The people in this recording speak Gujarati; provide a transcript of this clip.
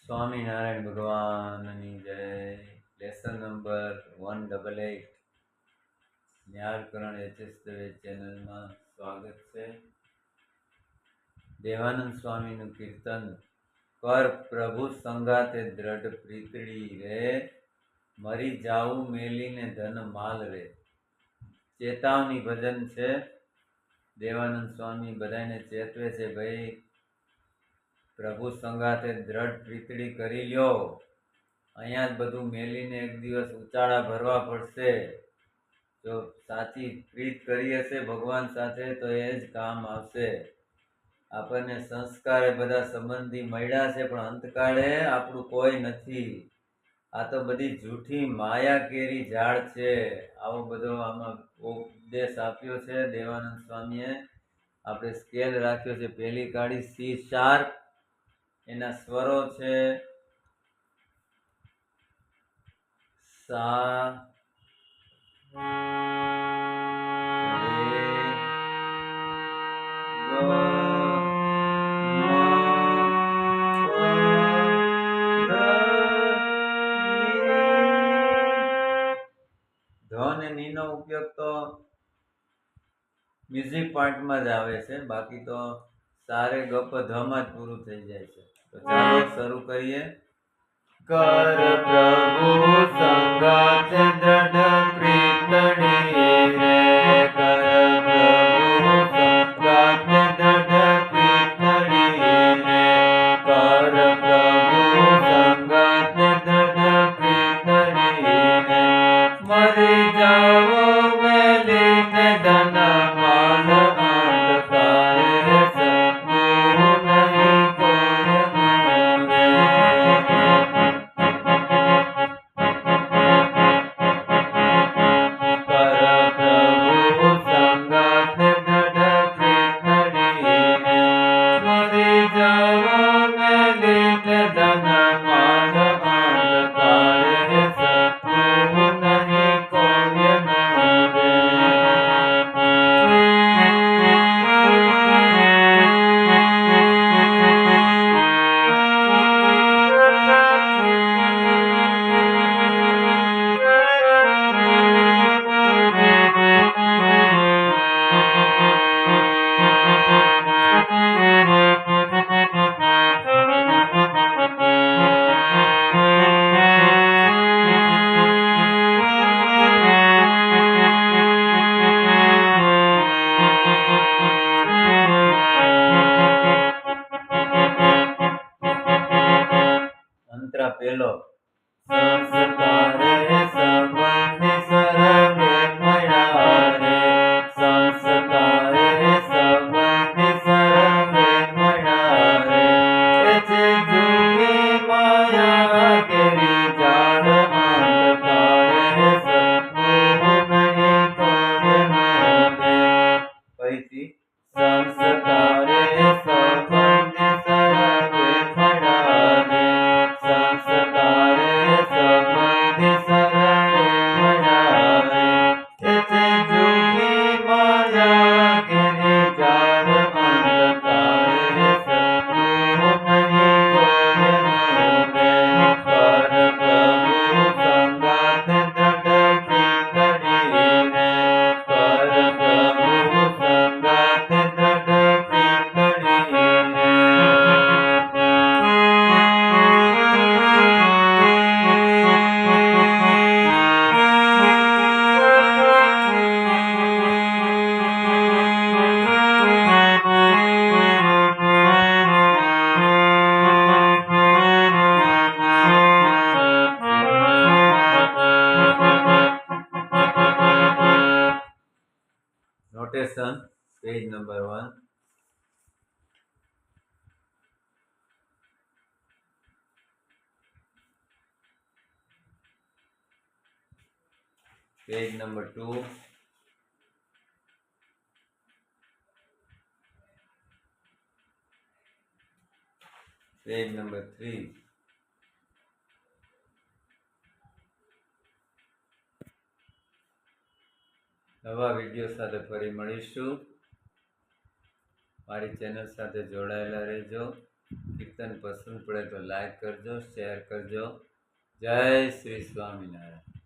સ્વામિનારાયણ ભગવાનની જય. Lesson number 188 Nyalkaran HS Dave ચેનલમાં સ્વાગત છે. દેવાનંદ સ્વામીનું કીર્તન કર પ્રભુ સંગાતે દ્રઢ પ્રીતડી રે, મરી જાવું મેલીને ધન માલ રે. ચેતાવની ભજન છે. દેવાનંદ સ્વામી બધાને ચેતવે છે, ભાઈ પ્રભુ સંગાતે દ્રઢ પ્રીતડી કરી લ્યો. અહીંયા જ બધું મેલીને એક દિવસ ઉચાળા ભરવા પડશે. જો સાચી પ્રીત કરી હશે ભગવાન સાથે તો એ જ કામ આવશે. આપણને સંસ્કારે બધા સંબંધી મળ્યા છે, પણ અંતકાળે આપણું કોઈ નથી. આ તો બધી જૂઠી માયા કેરી ઝાડ છે. આવો બધો આમાં ઉપદેશ આપ્યો છે દેવાનંદ સ્વામીએ. આપણે સ્કેલ રાખ્યો છે. પહેલી કાળી સી શાર્પ, એના સ્વરો છે સા, રે, ગ, ધ અને ની નો ઉપયોગ તો મ્યુઝિક પાર્ટમાં જ આવે છે, બાકી તો સારે ગપ ધમાં જ પૂરું થઈ જાય છે. તો ચાલો શરૂ કરીએ. કર પ્રભુ સંગાત દ્રઢ પ્રીતડી રે, કર પ્રભુ સંગાત દ્રઢ પ્રીતડી રે, કર પ્રભુ સંગાત દ્રઢ પ્રીતડી રે, મરી જાવો મેલીને ધન માલ અંધકારે સદગુરુ નહીં કોઈ મળે. મંત્ર પહેલો. સંસ્કારે સંબંધી સર્વે મળ્યા રે, સંસ્કારે સંબંધી સર્વે મળ્યા રે, એ છે જૂઠી માયા કેરી ઝાડ અંધકારે સદગુરુ નહીં કોઈ મળે. ફરીથી. સંસ્કારે સંબંધી સર્વે મળ્યા રે, સંસ્કારે સંબંધી સર્વે મળ્યા રે, એ છે જૂઠી માયા કેરી ઝાડ અંધકારે સદગુરુ નહીં કોઈ મળે. કર પ્રભુ સંગાત દ્રઢ પ્રીતડી રે, કર પ્રભુ સંગાત દ્રઢ પ્રીતડી રે. Notation, page number 1. Page number 2. Page number 3. નવા વિડીયો સાથે ફરી મળીશું. મારી ચેનલ સાથે જોડાયેલા રહેજો. કીર્તન પસંદ પડે તો લાઈક કરજો, શેર કરજો. જય શ્રી સ્વામિનારાયણ.